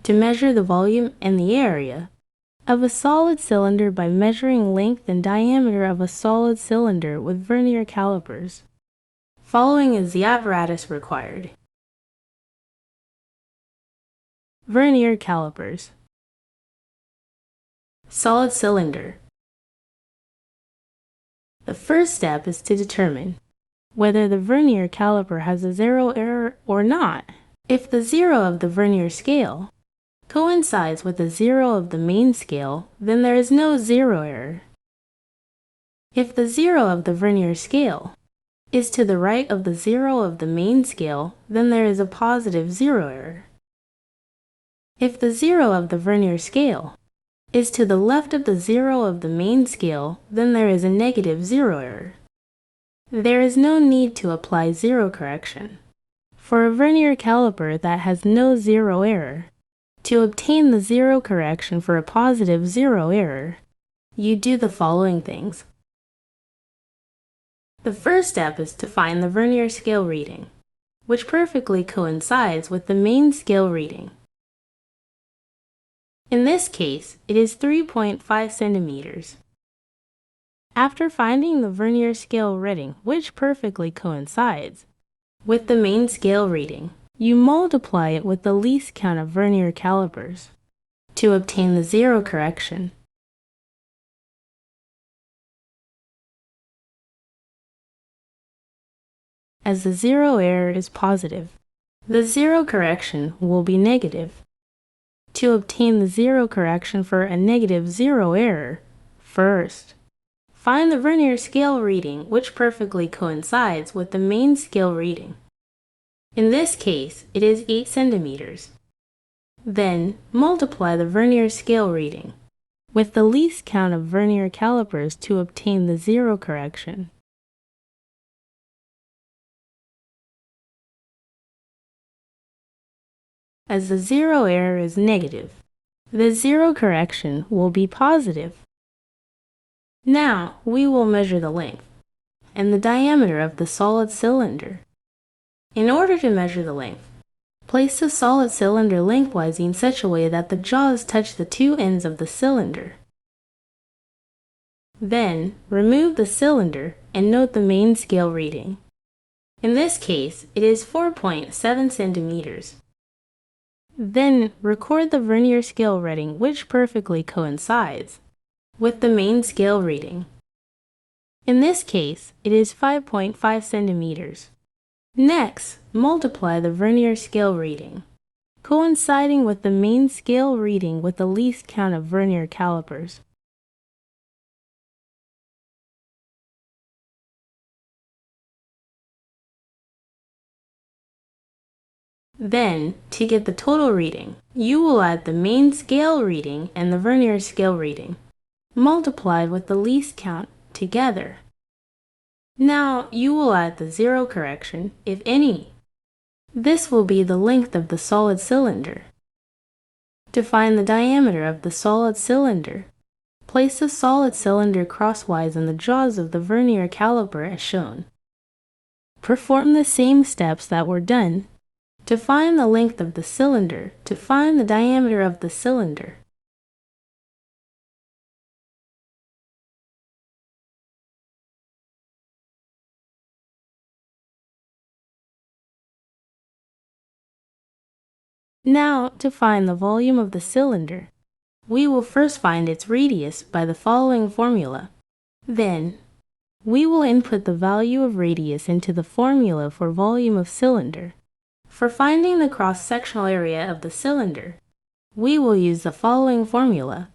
to measure the volume and the area of a solid cylinder by measuring length and diameter of a solid cylinder with vernier calipers. Following is the apparatus required. Vernier calipers. Solid cylinder. The first step is to determine whether the vernier caliper has a zero error or not. If the zero of the vernier scale coincides with the zero of the main scale, then there is no zero error. If the zero of the vernier scale is to the right of the zero of the main scale, then there is a positive zero error. If the zero of the vernier scale is to the left of the zero of the main scale, then there is a negative zero error. There is no need to apply zero correction. For a vernier caliper that has no zero error, to obtain the zero correction for a positive zero error, you do the following things. The first step is to find the vernier scale reading, which perfectly coincides with the main scale reading. In this case, it is 3.5 centimeters. After finding the vernier scale reading, which perfectly coincides with the main scale reading, you multiply it with the least count of vernier calipers to obtain the zero correction. As the zero error is positive, the zero correction will be negative. To obtain the zero correction for a negative zero error, first, find the vernier scale reading which perfectly coincides with the main scale reading. In this case, it is 8 centimeters. Then, multiply the vernier scale reading with the least count of vernier calipers to obtain the zero correction. As the zero error is negative, the zero correction will be positive. Now, we will measure the length and the diameter of the solid cylinder. In order to measure the length, place the solid cylinder lengthwise in such a way that the jaws touch the two ends of the cylinder. Then, remove the cylinder and note the main scale reading. In this case, it is 4.7 centimeters. Then, record the vernier scale reading which perfectly coincides with the main scale reading. In this case, it is 5.5 centimeters. Next, multiply the vernier scale reading, coinciding with the main scale reading with the least count of vernier calipers. Then, to get the total reading, you will add the main scale reading and the vernier scale reading, multiplied with the least count together. Now, you will add the zero correction, if any. This will be the length of the solid cylinder. To find the diameter of the solid cylinder, place the solid cylinder crosswise in the jaws of the vernier caliper as shown. Perform the same steps that were done to find the length of the cylinder, to find the diameter of the cylinder. Now, to find the volume of the cylinder, we will first find its radius by the following formula. Then, we will input the value of radius into the formula for volume of cylinder. For finding the cross-sectional area of the cylinder, we will use the following formula.